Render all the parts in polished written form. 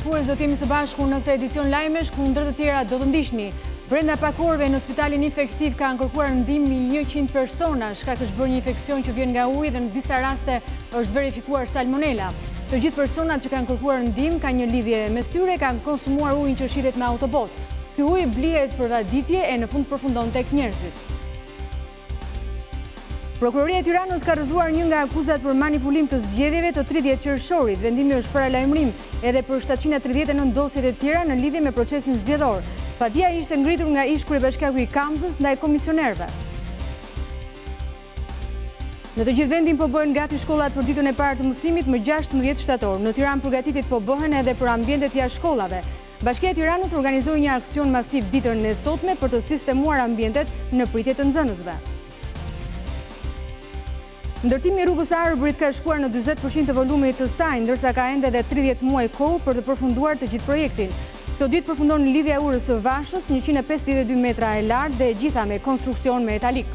shikues, do të jemi së bashku në këtë edicion lajmesh, ku ndër të tjera do të ndiqni. Brenda pak orëve në spitalin infektiv kanë kërkuar ndihmë 100 persona, shkak është bërë një infeksion që vjen nga uji dhe në disa raste është verifikuar salmonela. Të gjithë personat që kanë kërkuar ndihmë kanë një lidhje mes tyre, kanë konsumuar ujin që shitet me autobot. Ky ujë blihet për vaditje e në fund përfundon tek njerëzit. Prokuroria e Tiranës ka rrëzuar një nga akuzat për manipulim të zgjedhjeve të 30 qershorit. Vendimi është paralajmërim edhe për 739 dosjet e tjera në lidhje me procesin zgjedhor. Padia ishte ngritur nga ish kryebashkiaku i Kamzës ndaj komisionerëve. Në të gjithë vendin po bëhen gati shkollat për ditën e parë të mësimit më 16 shtator. Në Tiranë përgatitit po bëhen edhe për ambientet jashtë shkollave. Bashkia e Tiranës organizoi një aksion masiv ditën e sotme për të sistemuar ambientet në pritje të nxënësve. Ndërtimi i rrugës Arbërit ka shkuar në 40% të volumit të saj, ndërsa ka ende edhe 30 muaj kohë për të përfunduar të gjithë projektin. Këto ditë përfundon lidhja e urës së Vashës, 152 metra e lartë dhe e gjitha me konstruksion metalik.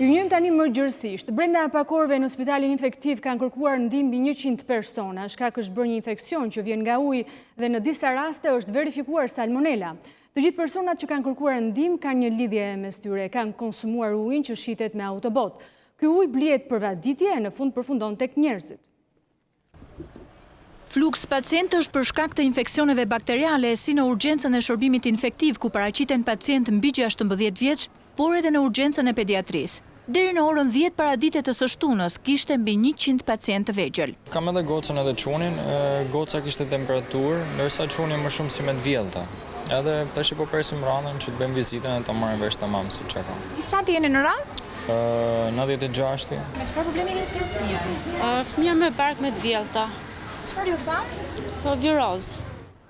Ju njëm tani më gjërësisht. Brenda pak orëve në spitalin infektiv kanë kërkuar ndihmë 100 persona, shkak është bërë një infeksion që vjen nga uji dhe në disa raste është verifikuar salmonela. Të gjithë personat që kanë kërkuar ndihmë kanë një lidhje mes tyre, kanë konsumuar ujin që shitet me autobot. Ky ujë blihet për vaditje e në fund përfundon tek njerëzit. Fluks pacient është për shkak të infeksioneve bakteriale si në urgjencën e shërbimit infektiv ku paraqiten pacient mbi 16 vjeç, por edhe në urgjencën e pediatrisë. Deri në orën 10 paradite të së shtunës kishte mbi 100 pacient të vegjël. Kam edhe gocën edhe qunin, goca kishte temperaturë, ndërsa quni më shumë si me të vjellta. Edhe tash po presim radhën që të bëjmë vizitën e ta marrim vesh tamam si çka ka. Sa ti jeni në radhë? 96. Me çfarë problemi keni si fëmijë? Fëmija me bark me të vjellta. Çfarë ju tha? Viroz.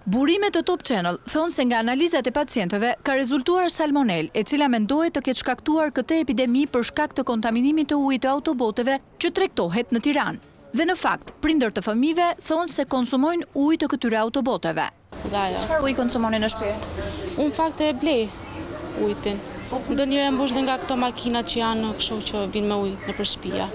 Burimet të Top Channel thonë se nga analizat e pacientëve ka rezultuar salmonel, e cila mendohet të ketë shkaktuar këtë epidemi për shkak të kontaminimit të ujit të autoboteve që tregtohet në Tiranë. Dhe në fakt, prindër të fëmijëve thonë se konsumojnë ujë të këtyre autoboteve. Çfarë ujë konsumoni në shtëpi? Unë fakt e blej ujtin. Ndonjëherë mbush dhe nga këto makinat që janë kështu që vinë me ujë nëpër shtëpia.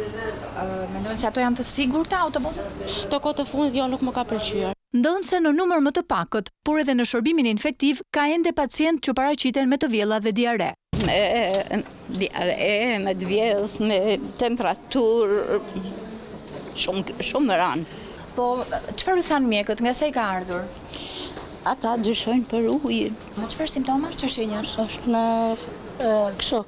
Mendojnë se ato janë të sigurta autobotet? Këto kohë të fundit jo, nuk më ka pëlqyer. Ndonë se në numër më të pakët, por edhe në shërbimin infektiv, ka ende pacient që paraqiten me të vjella dhe diare. Diare, me të vjellës, me temperaturë, shumë ranë. Po, çfarë u thanë mjekët, nga sa i ka ardhur? Ata dyshojnë për ujin. Më çfarë simptomash që shenjësh? Është në kështu,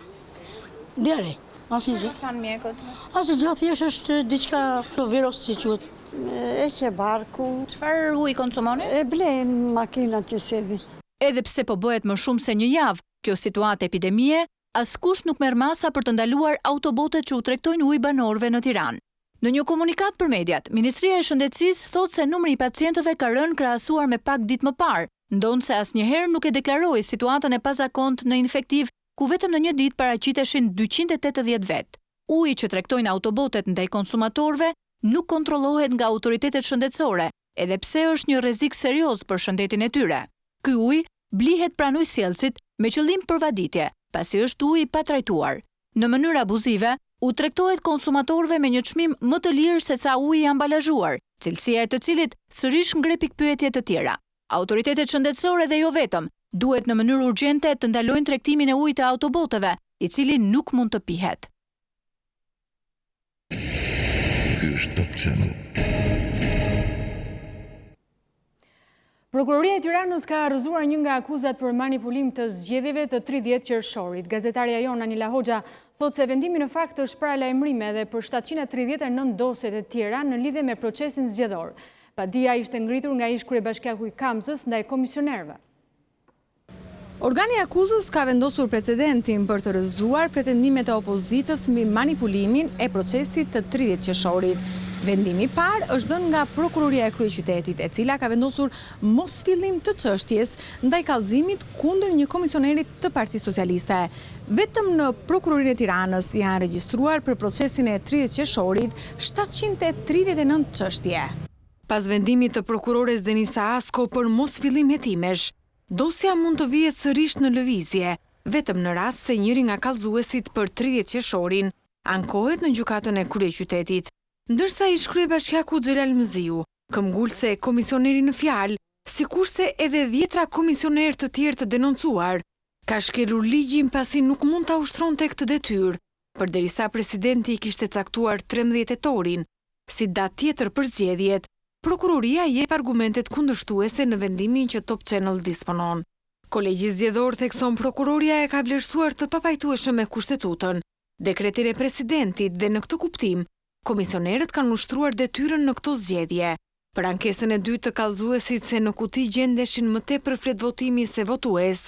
diare, asnjë gjë. Çfarë thanë mjekët? Asnjë gjë, thjesht është diçka kështu viros si quhet. E ke barku. Çfarë ujë konsumoni? E blejnë makinat që sedhin. Edhe pse po bëhet më shumë se një javë, kjo situatë epidemie, askush nuk merr masa për të ndaluar autobotet që u tregtojnë ujë banorëve në Tiranë. Në një komunikat për mediat, Ministria e Shëndetësisë thotë se numri i pacientëve ka rënë krahasuar me pak ditë më parë, ndonse asnjëherë nuk e deklaroi situatën e pazakontë në infektiv, ku vetëm në një ditë paraqiteshin 280 vet. Uji që tregtojnë autobotet ndaj konsumatorëve nuk kontrollohet nga autoritetet shëndetësore, edhe pse është një rrezik serioz për shëndetin e tyre. Ky ujë blihet pranë ujësjellësit me qëllim përvaditje, pasi është ujë i patrajtuar. Në mënyrë abuzive, u tregtohet konsumatorëve me një çmim më të lirë se sa uji i ambalazhuar, cilësia e të cilit sërish ngre pikpyetje të tjera. Autoritetet shëndetësore dhe jo vetëm, duhet në mënyrë urgjente të ndalojnë tregtimin e ujit të autoboteve, i cili nuk mund të pihet. Top Channel. Prokuroria e Tiranës ka rrëzuar një nga akuzat për manipulim të zgjedhjeve të 30 qershorit. Gazetarja jon Anila Hoxha thotë se vendimi në fakt është paralajmërim edhe për 739 dosjet e tjera në lidhje me procesin zgjedhor. Padia ishte ngritur nga ish kryebashkiaku i Kamzës ndaj komisionerëve. Organi i akuzës ka vendosur precedentin për të rrëzuar pretendimet e opozitës mbi manipulimin e procesit të 30 qershorit. Vendimi i parë është dhënë nga Prokuroria e Kryeqytetit, e cila ka vendosur mos fillim të çështjes ndaj kallëzimit kundër një komisionerit të Partisë Socialiste. Vetëm në Prokurorinë e Tiranës janë regjistruar për procesin e 30 qershorit 739 çështje. Pas vendimit të prokurores Denisa Asko për mos fillim hetimesh, dosja mund të vihet sërish në lëvizje, vetëm në rast se njëri nga kallëzuesit për 30 qershorin ankohet në gjykatën e Kryeqytetit. Ndërsa i shkrye bashkiaku Xhelal Mziu, këmbgulse e komisioneri në fjalë, sikurse edhe 10 komisionerë të tjerë të denoncuar, ka shkelur ligjin pasi nuk mund ta ushtronte këtë detyrë, përderisa presidenti i kishte caktuar 13 tetorin si datë tjetër për zgjedhjet. Prokuroria jep argumentet kundërshtuese në vendimin që Top Channel disponon. Kolegji zgjedhor thekson prokuroria e ka vlerësuar të papajtueshëm me kushtetutën, dekretin e presidentit dhe në këtë kuptim, komisionerët kanë ushtruar detyrën në këto zgjedhje. Për ankesën e dytë të kallëzuesit se në kuti gjendeshin më tepër flet votimi se votues,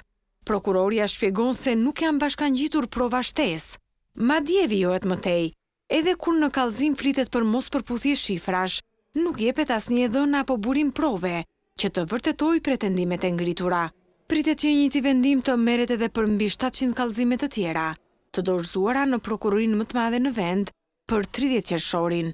prokuroria shpjegon se nuk janë bashkangjitur prova shtesë. Madje vijohet më tej, edhe kur në kallëzim flitet për mos përputhje shifrash, nuk jepet asnjë dhënë apo burim prove që të vërtetoj pretendimet e ngritura. Pritet që njëjti vendim të merret edhe për mbi 700 kallëzime të tjera, të dorëzuara në prokurorinë më të madhe në vend për 30 qershorin.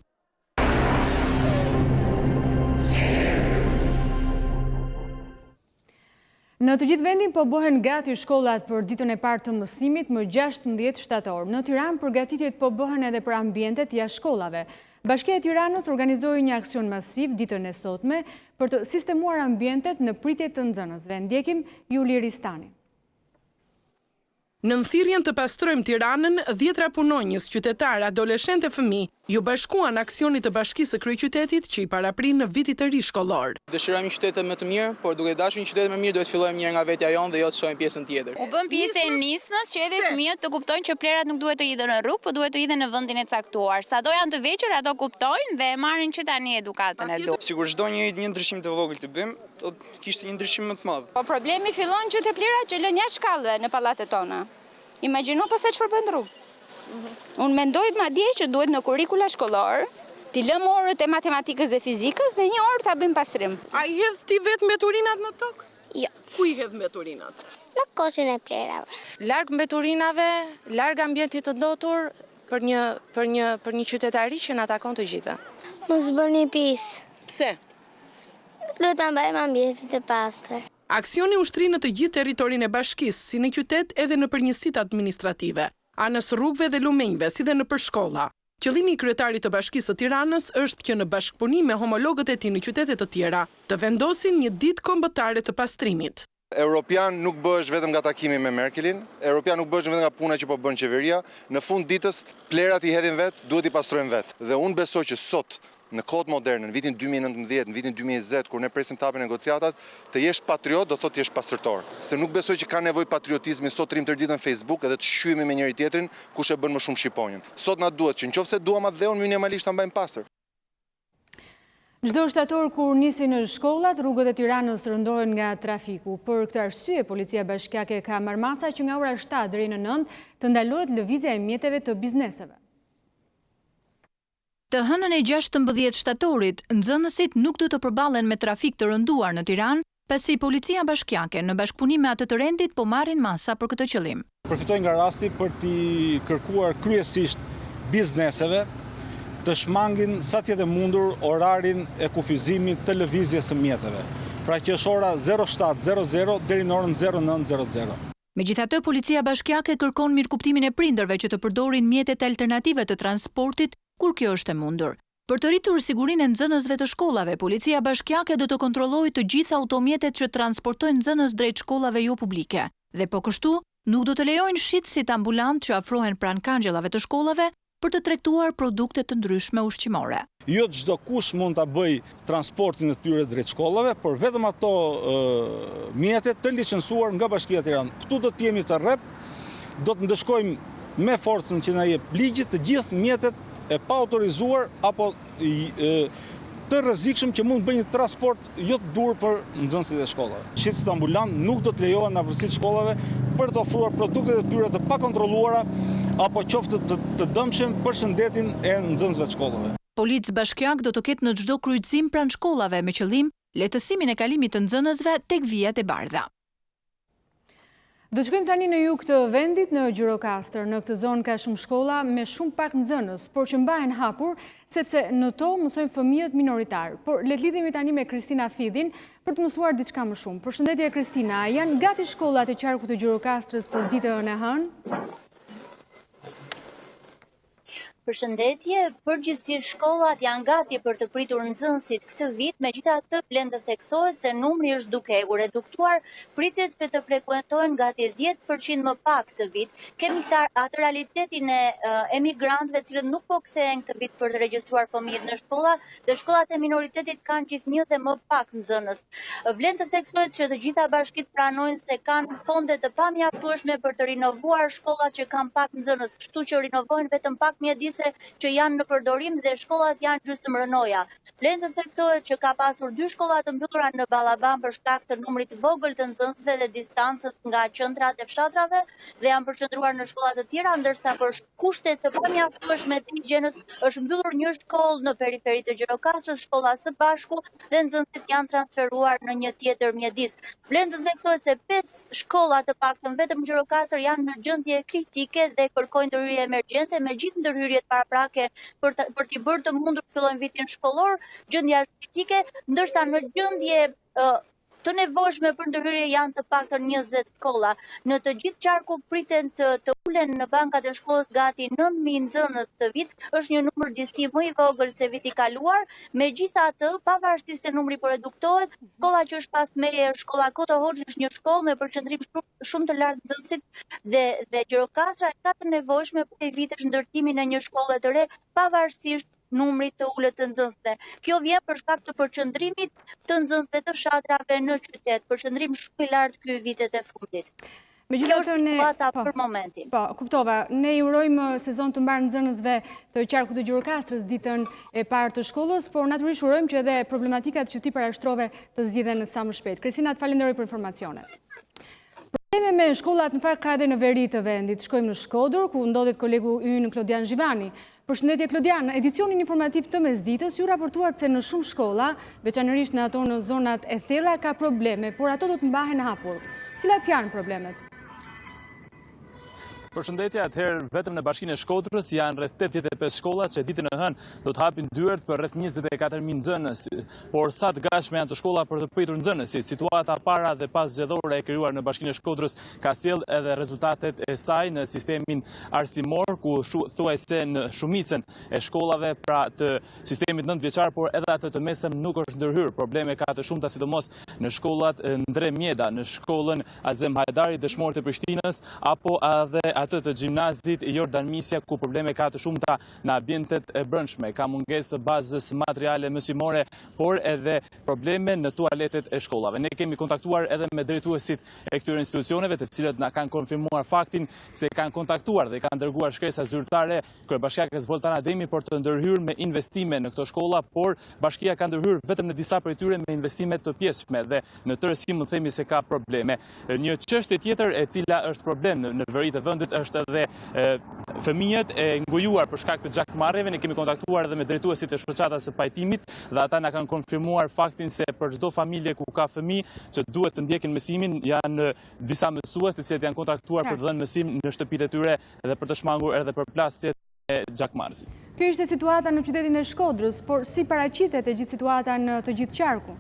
Në të gjithë vendin po bëhen gati shkollat për ditën e parë të mësimit më 16 shtator. Në Tiranë përgatitjet po bëhen edhe për ambientet jashtë shkollave. Bashkia e Tiranës organizoi një aksion masiv ditën e sotme për të sistemuar ambientet në pritje të nxënësve. Ndjekim Juli Ristani. Në nthirrjen të pastrojmë Tiranën, 10 punonjës, qytetarë, adoleshentë e fëmijë ju bashkuan aksionit të Bashkisë së Kryeqytetit që i paraprin në vitit të ri shkollor. Dëshirojmë një qytet më të mirë, por duke dashur një qytet më mirë, duhet fillojmë njëherë nga vetja jonë dhe jo të shohim pjesën tjetër. U bën pjesë e nismës që edhe fëmijët të kuptojnë që plerat nuk duhet të hidhen në rrugë, por duhet të hidhen në vendin e caktuar. Sado janë të vegjël, ato kuptojnë dhe marrin që tani edukatën e duhur. Sigur çdo një ndryshim të vogël të bëjmë, do të kishte një ndryshim më të madh. Po problemi fillon që te plerat që lënë jashtë shkallëve në pallatet tona. Imagjino pastaj çfarë bën rrugë. Unë mendoj madje që duhet në kurrikula shkollor t'i lëmë orët e matematikës dhe fizikës dhe një orë ta bëjmë pastrim. A i hedh ti vetë mbeturinat në tokë? Jo. Ku i hedh mbeturinat? Në kosin e plerave. Larg mbeturinave, larg ambientit të ndotur për një qytetari që na takon të gjitha. Mos bëni pis. Pse? Do ta mbajmë ambientin të pastër. Aksioni ushtri në të gjithë territorin e bashkisë, si në qytet edhe në përgjithësitë administrative, anës rrugëve dhe lumenjve, si dhe në përshkolla. Qëllimi i kryetarit të Bashkisë së Tiranës është që në bashkëpunim me homologët e tij në qytete të tjera, të vendosin një ditë kombëtare të pastrimit. Europian nuk bëhesh vetëm nga takimi me Merkelin, Europian nuk bëhesh vetëm nga puna që po bën qeveria, në fund ditës plerat i hedhin vet, duhet i pastrojnë vet. Dhe unë besoj që sot në kohët moderne, në vitin 2019, në vitin 2020, kur ne presim të hapen negociatat, të jesh patriot do thotë të jesh pastërtor. Se nuk besoj që ka nevojë patriotizmi sot trim tërditën në Facebook edhe të shqyemi me njëri tjetrin kush e bën më shumë shqiponjën. Sot na duhet që nëse duam atë dheun minimalisht ta mbajmë pastër. Çdo shtator kur nisi në shkollat, rrugët e Tiranës rëndohen nga trafiku. Për këtë arsye, Policia Bashkiake ka marrë masa që nga ora 7 deri në 9 të ndalohet lëvizja e mjeteve të bizneseve. Të hënën e 16 shtatorit, nxënësit nuk do të përballen me trafik të rënduar në Tiranë, pasi Policia Bashkiake në bashkëpunim me atë të rendit po marrin masa për këtë qëllim. Përfitoj nga rasti për t'i kërkuar kryesisht bizneseve të shmangin sa tjetë mundur orarin e kufizimit të lëvizjes së mjeteve, pra që është ora 07:00 deri në orën 09:00. Megjithatë, Policia Bashkiake kërkon mirëkuptimin e prindërve që të përdorin mjetet alternative të transportit kur kjo është e mundur. Për të rritur sigurinë e nxënësve të shkollave, Policia Bashkiake do të kontrollojë të gjitha automjetet që transportojnë nxënës drejt shkollave jo publike. Dhe po kështu, nuk do të lejojnë shitësit ambulant që afrohen pranë kangjellave të shkollave për të tregtuar produkte të ndryshme ushqimore. Jo çdo kush mund ta bëj transportin e tyre drejt shkollave, por vetëm ato mjetet të licencuar nga Bashkia e Tiranës. Këtu do të jemi të rrep, do të ndëshkojmë me forcën që na jep ligji të gjithë mjetet e pa autorizuar apo të rrezikshëm që mund bëjnë transport jo të dur për nxënësit e shkollave. Shitësit ambulant nuk do të lejohen në afërsitë shkollave për të ofruar produktet e tyre të pakontrolluara apo qoftë të dëmshëm për shëndetin e nxënësve të shkollave. Polic bashkiak do të ketë në çdo kryqëzim pranë shkollave me qëllim lehtësimin e kalimit të nxënësve tek vijat e bardha. Do të shkojmë tani në jug të vendit, në Gjirokastër. Në këtë zonë ka shumë shkolla me shumë pak nxënës, por që mbahen hapur sepse në to mësojnë fëmijët minoritar. Por le të lidhemi tani me Kristina Fidhin për të mësuar diçka më shumë. Përshëndetje Kristina, janë gati shkollat e qarkut të Gjirokastrës për ditën e hënë? Përshëndetje, përgjithsisht shkollat janë gati për të pritur nxënësit këtë vit, megjithatë Blenda theksohet se numri është duke u reduktuar, pritet që të frekuentojnë gati 10% më pak këtë vit. Kemi atë realitetin e emigrantëve, të cilët nuk po kthehen këtë vit për të regjistruar fëmijët në shkolla, dhe shkollat e minoritetit kanë gjithnjë dhe më pak nxënës. Blenda theksohet që të gjitha bashkitë pranojnë se kanë fonde të pamjaftueshme për të rinovuar shkollat që kanë pak nxënës, kështu që rinovojnë vetëm pak mjedis që janë në përdorim dhe shkollat janë gjysmë rënoja. Blenda theksohet që ka pasur 2 shkolla të mbyllura në Ballabam për shkak të numrit të vogël të nxënësve dhe distancës nga qendrat e fshatrave dhe janë përqendruar në shkolla të tjera, ndërsa për kushte të pamjaftueshme të higjienës është mbyllur një shkollë në periferi të Gjirokastrës, shkolla Së Bashku, dhe nxënësit janë transferuar në një tjetër mjedis. Blenda theksohet se 5 shkolla të paktën vetëm në Gjirokastër janë në gjendje kritike dhe kërkojnë ndërhyrje emergjente, me gjithë ndërhyrjet paraprake për t'i bërë të mundur të fillojnë vitin shkollor, gjendja është kritike, ndërsa në gjendje të nevojshme për ndërhyrje janë të paktën 20 shkolla. Në të gjithë qarku priten të ulen në bankat e shkollës gati 9.000 nxënës të vit, është një numër disi më i vogël se viti kaluar. Megjithatë, pavarësisht se numri po reduktohet, shkolla që është pas meje është shkolla Koto Hoxhi, është një shkollë me përqendrim shumë të lartë nxënësit dhe Gjirokastra ka të nevojshme për vitesh ndërtimin e një shkolle të re, pavarësisht numrit të ulët të nxënësve. Kjo vjen për shkak të përqendrimit të nxënësve të fshatrave në qytet, përqendrim shumë i lartë ky vitet e fundit. Kjo është situata për momentin. Po, kuptova. Ne i urojmë sezon të mbar nxënësve të qarkut të Gjirokastrës ditën e parë të shkollës, por natyrisht urojmë që edhe problematikat që ti parashtrove të zgjidhen sa më shpejt. Kristina, të falenderoj për informacionet. Probleme me shkollat në fakt ka edhe në veri të vendit. Shkojmë në Shkodër, ku ndodhet kolegu ynë Klodian Zhivani. Përshëndetje Klodian, edicionin informativ të mesditës ju raportuat se në shumë shkolla, veçanërisht në ato në zonat e thella, ka probleme, por ato do të mbahen hapur. Cilat janë problemet? Përshëndetje, atëherë vetëm në bashkinë e Shkodrës janë rreth 85 shkolla që ditën e hënë do të hapin dyert për rreth 24.000 nxënës, por sa të gatshme janë të shkolla për të pritur nxënësit. Situata para dhe pas zgjedhore e krijuar në bashkinë e Shkodrës ka sjell edhe rezultatet e saj në sistemin arsimor, ku thuajse në shumicën e shkollave pra të sistemit 9-vjeçar, por edhe atë të mesëm nuk është ndërhyrë. Probleme ka të shumta sidomos në shkollat Ndre Mjeda, në shkollën Azem Hajdari, dëshmorët e Prishtinës, apo edhe atë të gjimnazit Jordan Misja, ku probleme ka të shumta në ambientet e brendshme. Ka mungesë të bazës materiale mësimore, por edhe probleme në tualetet e shkollave. Ne kemi kontaktuar edhe me drejtuesit e këtyre institucioneve, të cilët na kanë konfirmuar faktin se kanë kontaktuar dhe kanë dërguar shkresa zyrtare kryebashkiakës Voltana Demi për të ndërhyrë me investime në këto shkolla, por bashkia ka ndërhyrë vetëm në disa prej tyre me investime të pjesshme dhe në tërësi mund themi se ka probleme. Një çështje tjetër e cila është problem në veri të vendit është edhe fëmijët e ngujuar për shkak të gjakmarrjeve. Ne kemi kontaktuar edhe me drejtuesit e shoqatës së pajtimit dhe ata na kanë konfirmuar faktin se për çdo familje ku ka fëmijë që duhet të ndjekin mësimin, janë disa mësues të cilët janë kontraktuar për të dhënë mësim në shtëpitë e tyre dhe për të shmangur edhe përplasjet e gjakmarrësit. Kjo ishte situata në qytetin e Shkodrës, por si paraqitet e gjithë situata në të gjithë qarku?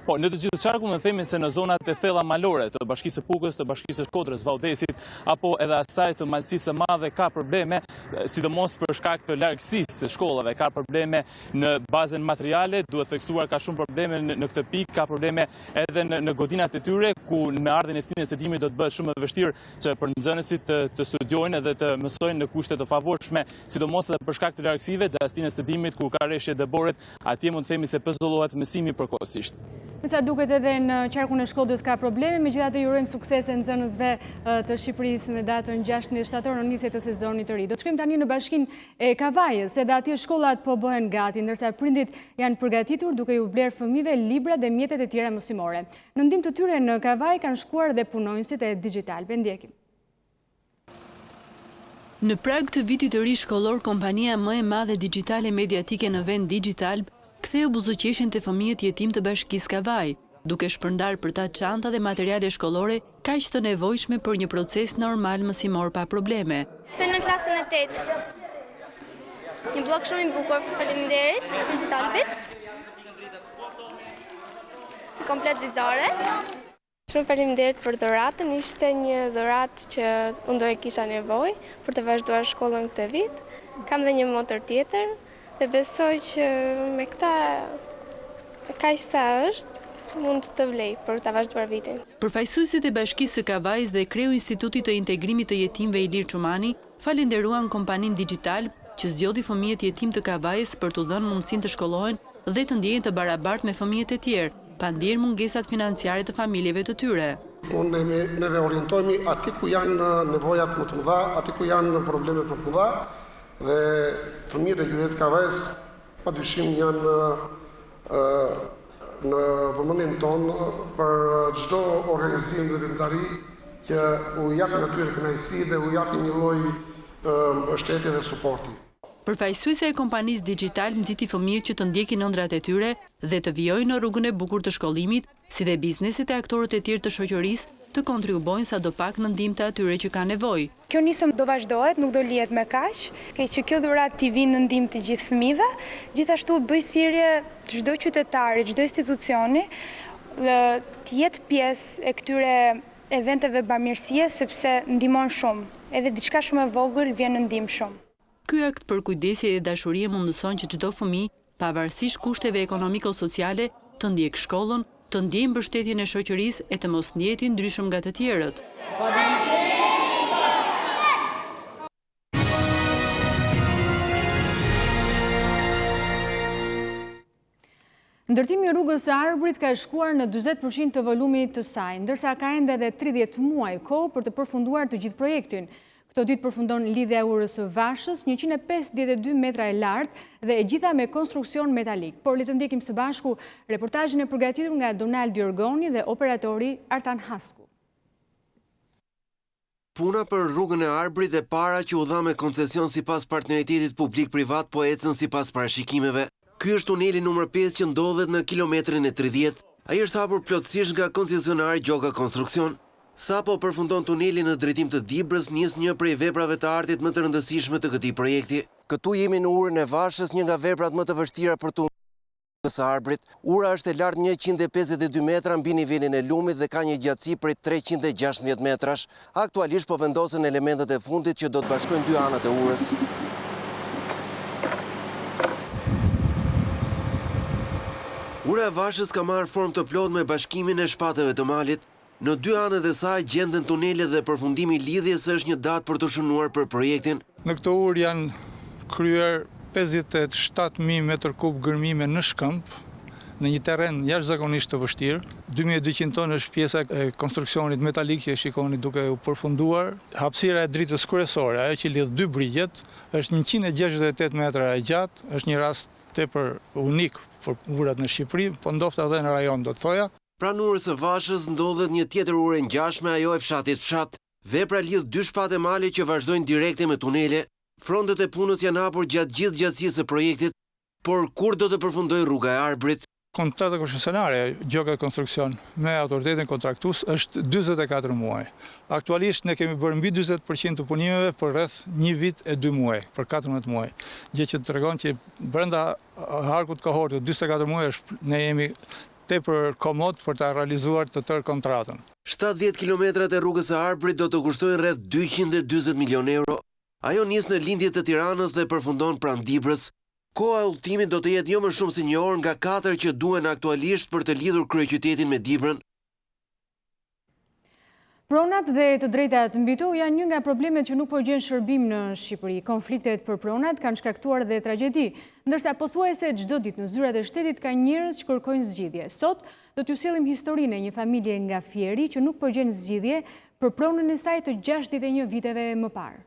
Po, në të gjithë qarku më themi se në zonat e thella malore të bashkisë së Pukës, të bashkisë së Shkodrës, Vaudesit, apo edhe asaj të Malësisë së Madhe ka probleme, sidomos për shkak të largësisë të shkollave, ka probleme në bazën materiale, duhet theksuar ka shumë probleme në këtë pikë, ka probleme edhe në godinat e tyre, ku me ardhen e stinës së dimrit do të bëhet shumë e vështirë që për nxënësit të studiojnë edhe të mësojnë në kushte të favorshme, sidomos edhe për shkak të largësive, gjatë stinës së dimrit kur ka rreshje dëboret, atje mund të themi se pezullohet mësimi përkohësisht. Sa duket edhe në qarkun e Shkodrës ka probleme, megjithatë ju urojmë suksese nxënësve të Shqipërisë në datën 16 shtator në nisje të sezonit të ri. Do të shkojmë tani në bashkinë e Kavajës, edhe atje shkollat po bëhen gati, ndërsa prindrit janë përgatitur duke ju blerë fëmijëve libra dhe mjetet e tjera mësimore. Në ndihmë të tyre në Kavaj kanë shkuar dhe punonjësit e digital. Ndjekim. Në prag të vitit të ri shkollor, kompania më e madhe digjitale mediatike në vend Digital ktheu buzëqeshin të fëmijët jetim të Bashkisë Kavaj, duke shpërndar për ta çanta dhe materiale shkollore kaq të nevojshme për një proces normal mësimor pa probleme. Në klasën e 8. Një blok shumë i bukur, faleminderit, Digitalbit. Komplet vizore. Shumë faleminderit për dhuratën, ishte një dhuratë që unë do e kisha nevojë për të vazhduar shkollën këtë vit. Kam dhe një motor tjetër dhe besoj që me këta kaq sa është, mund të vlej për të vazhduar vitin. Përfaqësuesit e Bashkisë së Kavajës dhe kreu Institutit të Integrimit të Jetimëve Ilir Çumani falenderuan kompaninë Digital që zgjodhi fëmijët jetim të Kavajës për t'u dhënë mundësinë të shkollohen dhe të ndjehen të barabartë me fëmijët e tjerë, pa ndier mungesat financiare të familjeve të tyre. Neve orientohemi aty ku janë nevojat më të mëdha, aty ku janë problemet më të mëdha dhe fëmijët e qytetit Kavajës padyshim janë në vëmendjen tonë për çdo organizim ndërkombëtar që u jap natyrë kënaqësi dhe u jap një lloj mbështetje dhe suporti. Përfaqësuesja e kompanisë Digital nxiti fëmijët që të ndjekin ëndrat e tyre dhe të vijojnë në rrugën e bukur të shkollimit, si dhe bizneset e aktorët e tjerë të shoqërisë të kontribuojnë sadopak në ndihmë të atyre që kanë nevojë. Kjo nisëm do vazhdohet, nuk do lihet me kaq, që kjo dhuratë t'i vinë në ndihmë të gjithë fëmijëve, gjithashtu bëj thirrje çdo qytetari, çdo institucioni të jetë pjesë e këtyre eventeve bamirësie sepse ndihmon shumë. Edhe diçka shumë e vogël vjen në ndihmë shumë. Ky akt për kujdesje dhe dashurie mundëson që çdo fëmijë, pavarësisht kushteve ekonomiko-sociale, të ndjek shkollën, të ndjejë mbështetjen e shoqërisë e të mos ndjehej ndryshëm nga të tjerët. Ndërtimi i rrugës së Arbrit ka shkuar në 40% të volumit të saj, ndërsa ka ende edhe 30 muaj kohë për të përfunduar të gjithë projektin. Këto ditë përfundon lidhja e urës së Vashës, 152 metra e lartë dhe e gjitha me konstruksion metalik. Por le të ndjekim së bashku reportazhin e përgatitur nga Donald Jorgoni dhe operatori Artan Hasku. Puna për rrugën e Arbrit e para që u dha me koncesion sipas partneritetit publik-privat po ecën sipas parashikimeve. Ky është tuneli numër 5 që ndodhet në kilometrin e 30. Ai është hapur plotësisht nga koncesionari Gjoka Konstruksion. Sapo përfundon tuneli në drejtim të Dibrës, nis një prej veprave të artit më të rëndësishme të këtij projekti. Këtu jemi në urën e Vashës, një nga veprat më të vështira për tunelin e Arbrit. Ura është e lartë 152 metra mbi nivelin e lumit dhe ka një gjatësi prej 316 metrash. Aktualisht po vendosen elementet e fundit që do të bashkojnë dy anët e urës. Ura e Vashës ka marrë formë të plotë me bashkimin e shpateve të malit. Në dy anët e saj gjenden tunele dhe përfundimi i lidhjes është një datë për të shënuar për projektin. Në këtë urë janë kryer 57.000 m3 gërmime në shkëmp, në një terren jashtëzakonisht të vështirë. 2200 tonë është pjesa e konstruksionit metalik që shikoni duke u përfunduar. Hapësira e dritës kryesore, ajo që lidh dy brigjet, është 168 metra e gjatë, është një rast tepër unik për urat në Shqipëri, po ndoshta edhe në rajon do të thoja. Pranë urës së Vashës ndodhet një tjetër urë e ngjashme, ajo e fshatit Fshat. Vepra lidh dy shpate male që vazhdojnë direkte me tunele. Frontet e punës janë hapur gjatë gjithë gjatësisë së projektit, por kur do të përfundojë rruga e Arbrit? Kontrata koncesionare Gjoka Konstruksion me autoritetin kontraktues është 44 muaj. Aktualisht ne kemi bërë mbi 40% të punimeve për rreth 1 vit e 2 muaj, për 14 muaj. Gjë që tregon që brenda harkut kohor të 44 muaj ne jemi tepër komod për të realizuar të tërë kontratën. 70 kilometrat e rrugës së Arbrit do të kushtojnë rreth 240 milion euro. Ajo nis në lindje të Tiranës dhe përfundon pranë Dibrës. Koha e udhëtimit do të jetë jo më shumë se 1 orë nga 4 që duhen aktualisht për të lidhur kryeqytetin me Dibrën. Pronat dhe të drejtat mbi to janë një nga problemet që nuk po gjen shërbim në Shqipëri. Konfliktet për pronat kanë shkaktuar dhe tragjedi, ndërsa pothuajse çdo ditë në zyrat e shtetit ka njerëz që kërkojnë zgjidhje. Sot do t'ju sjellim historinë e një familje nga Fieri që nuk po gjen zgjidhje për pronën e saj të 61 viteve më parë.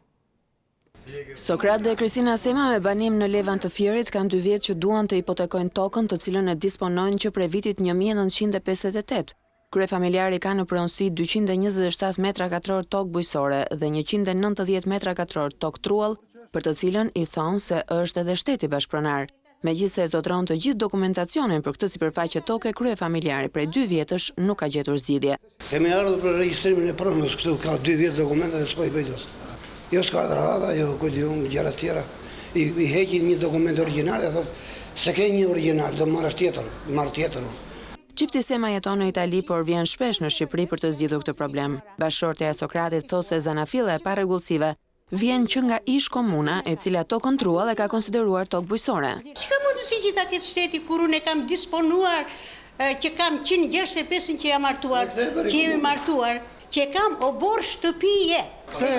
Sokrat dhe Kristina Sema me banim në Levan të Fierit kanë 2 vjet që duan të hipotekojnë tokën të cilën e disponojnë që prej vitit 1958. Kryefamiljari ka në pronësi 227 metra katror tokë bujqësore dhe 190 metra katror tokë truall, për të cilën i thonë se është edhe shteti bashkëpronar. Megjithse zotron të gjithë dokumentacionin për këtë sipërfaqe toke, kryefamiljari prej 2 vjetësh nuk ka gjetur zgjidhje. Kemi ardhur për regjistrimin e pronës, këtu ka 2 vjet dokumenta dhe s'po i bëj dot. Jo s'ka radha, jo gjëra të tjera. I heqin një dokument origjinal dhe thotë se ke një origjinal, do marrësh tjetër, marr tjetër. Çifti Sema jeton në Itali, por vjen shpesh në Shqipëri për të zgjidhur këtë problem. Bashkëshortja e Sokratit thotë se zanafilla e parregullsive vjen që nga ish komuna, e cila tokën truall e ka konsideruar tokë bujqësore. Çka mundësi që ta ketë shteti kur unë kam disponuar që kam 165 që jam martuar, që jemi martuar, që kam obor shtëpije. E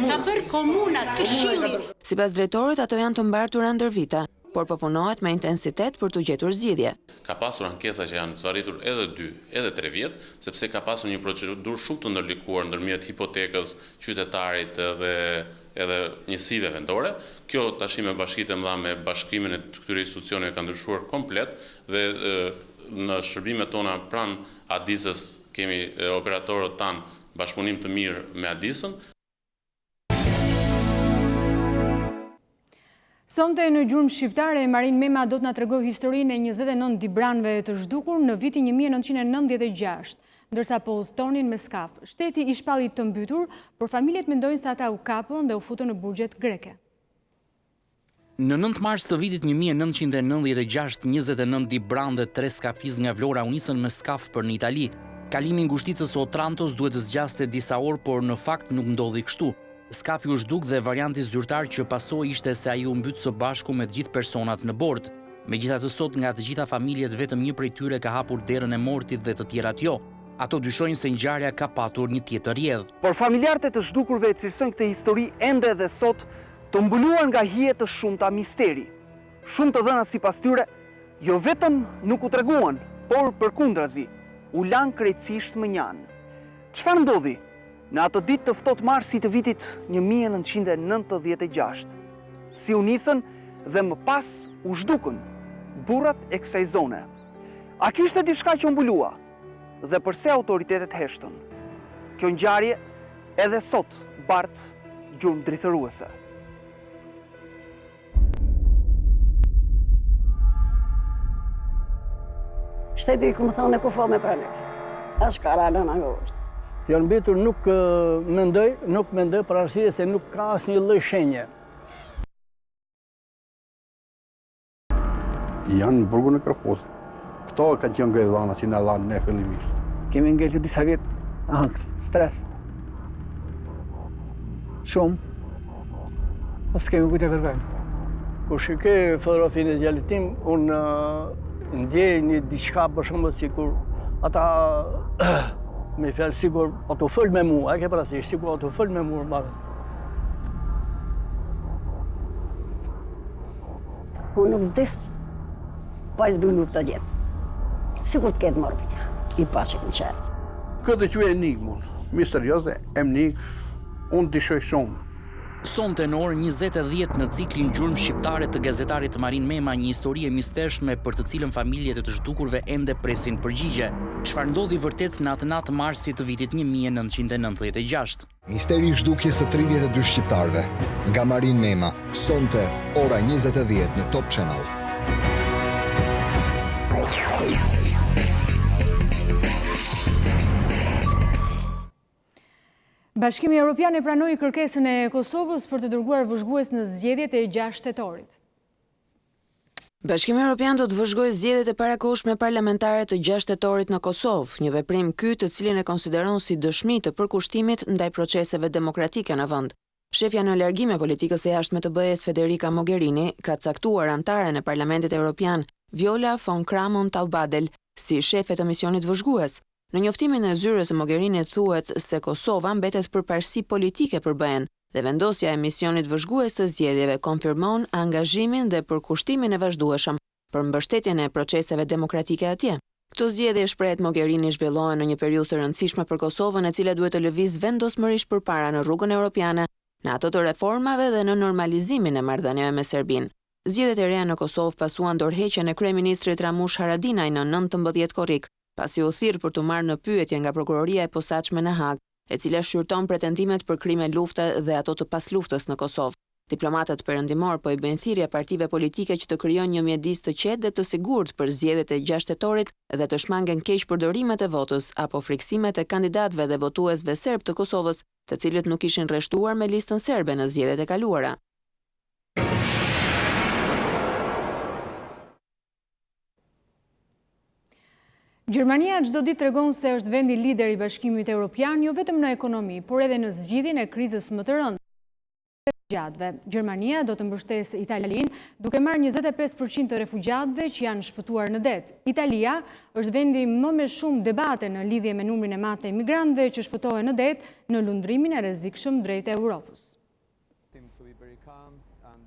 ka bërë komuna, këshilli. Sipas drejtorit, ato janë të mbartura ndër vite, por po punohet me intensitet për të gjetur zgjidhje. Ka pasur ankesa që janë zvarritur edhe 2, edhe 3 vjet, sepse ka pasur një procedurë shumë të ndërlikuar ndërmjet hipotekës, qytetarit edhe njësive vendore. Kjo tash me bashkitë e mëdha me bashkimin e këtyre institucioneve ka ndryshuar komplet dhe në shërbimet tona pranë Adisës kemi operatorët tanë bashkëpunim të mirë me Adisën. Sonte në gjurmë shqiptare, Marin Mema do të na tregoj historinë e 29 dibranëve të zhdukur në vitin 1996, ndërsa po udhëtonin me skaf. Shteti i shpallit të mbytur, por familjet mendojnë se ata u kapën dhe u futën në burgjet greke. Në 9 mars të vitit 1996, 29 dibranë dhe 3 skafiz nga Vlora u nisën me skaf për në Itali. Kalimi i ngushticës o Otrantos duhet të zgjaste disa orë, por në fakt nuk ndodhi kështu. Skafi u zhduk dhe varianti zyrtar që pasoi ishte se ai u mbyt së bashku me të gjithë personat në bord. Megjithatë sot nga të gjitha familjet vetëm një prej tyre ka hapur derën e mortit dhe të tjerat jo. Ato dyshojnë se ngjarja ka patur një tjetër rrjedh. Por familjarët e të zhdukurve e cilësojnë këtë histori ende dhe sot të mbuluar nga hije të shumta misteri. Shumë të dhëna sipas tyre jo vetëm nuk u treguan, por përkundrazi u lan krejtësisht më njan. Çfarë ndodhi në atë ditë të ftohtë marsit të vitit 1996? Si u nisën dhe më pas u zhdukën burrat e kësaj zone? A kishte diçka që mbulua? Dhe përse autoritetet heshtën? Kjo ngjarje edhe sot bart gjurmë drithëruese. Shteti ku më thonë e ku fa me pranë. As ka rana në angosht. Janë mbetur nuk mendoj për arsye se nuk ka asnjë lloj shenje. Janë në burgun e Kërpos. Këto ka qenë nga dhana që na dhanë ne fillimisht. Kemi ngelë disa vjet stres. Shumë. Pas kemi kujtë e kërkajmë. Kur shikoj fotografinë e djalit tim, unë ndjej një diçka për shembull sikur ata me fjalë sigur ato fol me mua, e ke parasysh, sigur ato fol me mua. Unë nuk vdes pa i zbulu këta djetë. Sigur të ketë morë për një, i pashit në qërë. Këtë që e enigmën, misterioze, unë dishoj shumë. Sonte në orë 20:10 në ciklin gjurmë shqiptare të gazetarit Marin Mema, një histori e mistershme për të cilën familjet e të zhdukurve ende presin përgjigje. Çfarë ndodhi vërtet në atë natë marsi të vitit 1996? Misteri i zhdukjes së 32 shqiptarëve nga Marin Mema, sonte ora 20:10 në Top Channel. Bashkimi Evropian e pranoi kërkesën e Kosovës për të dërguar vëzhgues në zgjedhjet e 6 shtetorit. Bashkimi Evropian do të vëzhgojë zgjedhjet e parakohshme parlamentare të 6 shtetorit në Kosovë, një veprim ky të cilin e konsideron si dëshmi të përkushtimit ndaj proceseve demokratike në vend. Shefja në largim e politikës së jashtme të BE-s Federica Mogherini ka caktuar antaren e Parlamentit Evropian Viola von Kramon Taubadel si shefe të misionit vëzhgues. Në njoftimin e zyrës së Mogherini thuhet se Kosova mbetet përparësi politike për BE-n dhe vendosja e misionit vëzhgues të zgjedhjeve konfirmon angazhimin dhe përkushtimin e vazhdueshëm për mbështetjen e proceseve demokratike atje. Këto zgjedhje shprehet Mogherini zhvillohen në një periudhë të rëndësishme për Kosovën, e cila duhet të lëvizë vendosmërisht përpara në rrugën europiane, në ato të reformave dhe në normalizimin e marrëdhënieve me Serbinë. Zgjedhjet e reja në Kosovë pasuan dorëheqjen e kryeministrit Ramush Haradinaj në 19 korrik, pasi u thirr për të marrë në pyetje nga prokuroria e posaçme në Hag, e cila shqyrton pretendimet për krime lufte dhe ato të pasluftës në Kosovë. Diplomatët perëndimor po i bëjnë thirrje partive politike që të krijojnë një mjedis të qetë dhe të sigurt për zgjedhjet e 6 shtatorit dhe të shmangen keq përdorimet e votës apo friksimet e kandidatëve dhe votuesve serb të Kosovës, të cilët nuk ishin rreshtuar me listën serbe në zgjedhjet e kaluara. Gjermania çdo ditë tregon se është vendi lider i Bashkimit Evropian jo vetëm në ekonomi, por edhe në zgjidhjen e krizës më të rëndë. Gjermania do të mbështesë Italinë duke marrë 25% të refugjatëve që janë shpëtuar në det. Italia është vendi më me shumë debate në lidhje me numrin e madh të emigrantëve që shpëtohen në det në lundrimin e rrezikshëm drejt Europës.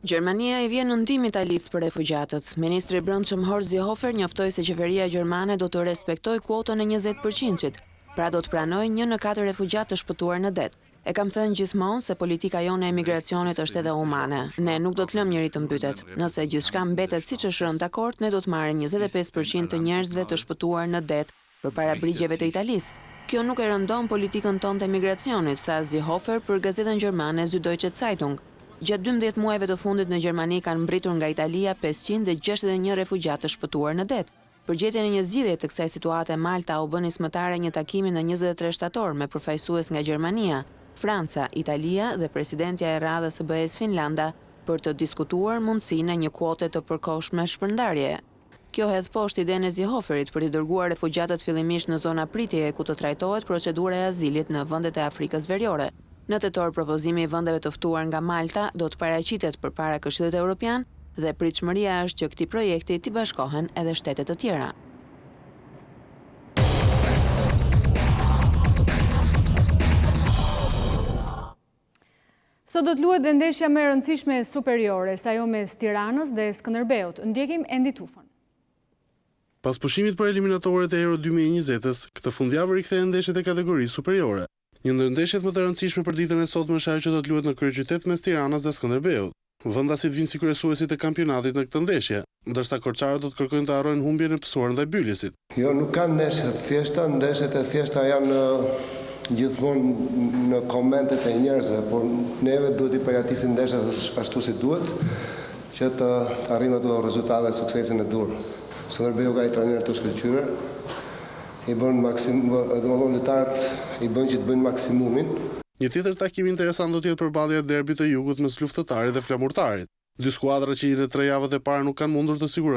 Gjermania i vjen në ndihmë Italisë për refugjatët. Ministri i Brendshëm Horst Seehofer njoftoi se qeveria gjermane do të respektojë kuotën e 20%, pra do të pranojë 1 në 4 refugjatë të shpëtuar në det. E kam thënë gjithmonë se politika jone e emigracionit është edhe humane. Ne nuk do të lëmë njëri të mbytet. Nëse gjithçka mbetet siç është rënë dakord, ne do të marrim 25% të njerëzve të shpëtuar në det përpara brigjeve të Italisë. Kjo nuk e rëndon politikën tonë të emigracionit, tha Seehofer për gazetën gjermane Süddeutsche Zeitung. Gjatë 12 muajve të fundit në Gjermani kanë mbritur nga Italia 561 refugjatë të shpëtuar në det. Për gjetjen e një zgjidhje të kësaj situate, Malta u bë nismëtare një takimi në 23 shtator me përfaqësues nga Gjermania, Franca, Italia dhe presidentja e radhës së BE-s Finlanda për të diskutuar mundësinë e një kuote të përkohshme shpërndarje. Kjo hedh poshtë idenë e Seehoferit për të dërguar refugjatët fillimisht në zona pritjeje ku të trajtohet procedura e azilit në vendet e Afrikës Veriore. Në tetor, propozimi i vendeve të ftuar nga Malta do të paraqitet përpara Këshillit Evropian dhe pritshmëria është që këtij projekti t'i bashkohen edhe shtete të tjera. Sot do të luhet dhe ndeshja më e rëndësishme superiore, sa jo mes Tiranës dhe Skënderbeut. Ndjekim Endi Tufën. Pas pushimit për eliminatoret e Euro 2020-s, këtë fundjavë rikthehen ndeshjet e kategorisë superiore. Një ndër ndeshjet më të rëndësishme për ditën e sotme është ajo që do të luhet në kryeqytet mes Tiranës dhe Skënderbeut. Vendasit vinë si kryesuesit e kampionatit në këtë ndeshje, ndërsa korçarët do të kërkojnë të harrojnë humbjen e pësuar ndaj Bylisit. Jo, nuk kanë ndeshje të thjeshta, ndeshjet e thjeshta janë gjithmonë në komentet e njerëzve, por neve duhet i përgatisim ndeshjet ashtu si duhet, që të arrijmë ato rezultate dhe suksesin e dur. Skënderbeu ka i trajner të shkëlqyer, i bën lojtarët i bën që të bëjnë maksimumin. Një tjetër takim interesant do të jetë përballja e derbit të Jugut mes luftëtarit dhe flamurtarit. Dy skuadra që në 3 javët e para nuk kanë mundur të sigurojnë